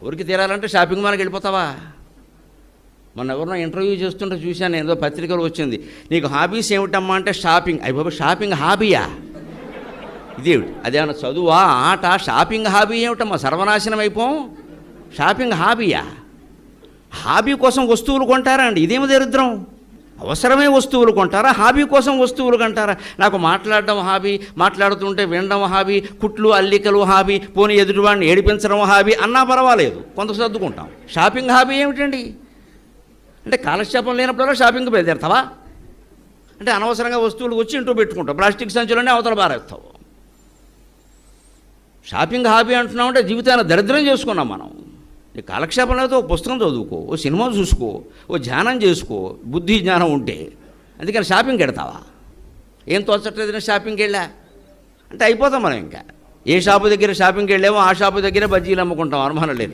ఊరికి తీరాలంటే షాపింగ్ మాల్కి వెళ్ళిపోతావా? మొన్న ఎవరినో ఇంటర్వ్యూ చేస్తుంటే చూశాను, ఏదో పత్రికలు వచ్చింది, నీకు హాబీస్ ఏమిటమ్మా అంటే షాపింగ్. అయిపోయి షాపింగ్ హాబీయా? ఇదేమిటి? అదేమన్నా చదువా, ఆట? షాపింగ్ హాబీ ఏమిటమ్మా? సర్వనాశనం అయిపోం. షాపింగ్ హాబీయా? హాబీ కోసం వస్తువులు కొంటారా అండి? ఇదేమి దరిద్రం. అవసరమే వస్తువులు కొంటారా, హాబీ కోసం వస్తువులు కొంటారా? నాకు మాట్లాడడం హాబీ, మాట్లాడుతుంటే వినడం హాబీ, కుట్లు అల్లికలు హాబీ, పోనీ ఎదుటివాడిని ఏడిపించడం హాబీ అన్నా పర్వాలేదు, కొంత సర్దుకుంటాం. షాపింగ్ హాబీ ఏమిటండి? అంటే కాలక్షేపం లేనప్పుడల్లా షాపింగ్ బయలుదేరుతావా? అంటే అనవసరంగా వస్తువులు వచ్చి ఇంట్లో పెట్టుకుంటావు, ప్లాస్టిక్ సంచులనే అవతల బారేస్తావు. షాపింగ్ హాబీ అంటున్నామంటే జీవితాన్ని దరిద్రం చేసుకున్నాం మనం. నీ కాలక్షేపం లేకపోతే ఓ పుస్తకం చదువుకో, ఓ సినిమా చూసుకో, ఓ ధ్యానం చేసుకో, బుద్ధి జ్ఞానం ఉంటే. అందుకని షాపింగ్కి వెడతావా? ఏం తోచట్లేదు నేను షాపింగ్కి వెళ్ళా అంటే అయిపోతాం మనం. ఇంకా ఏ షాపు దగ్గర షాపింగ్కి వెళ్ళామో ఆ షాపు దగ్గరే బజ్జీలు అమ్ముకుంటాం, అనుమానం లేదు.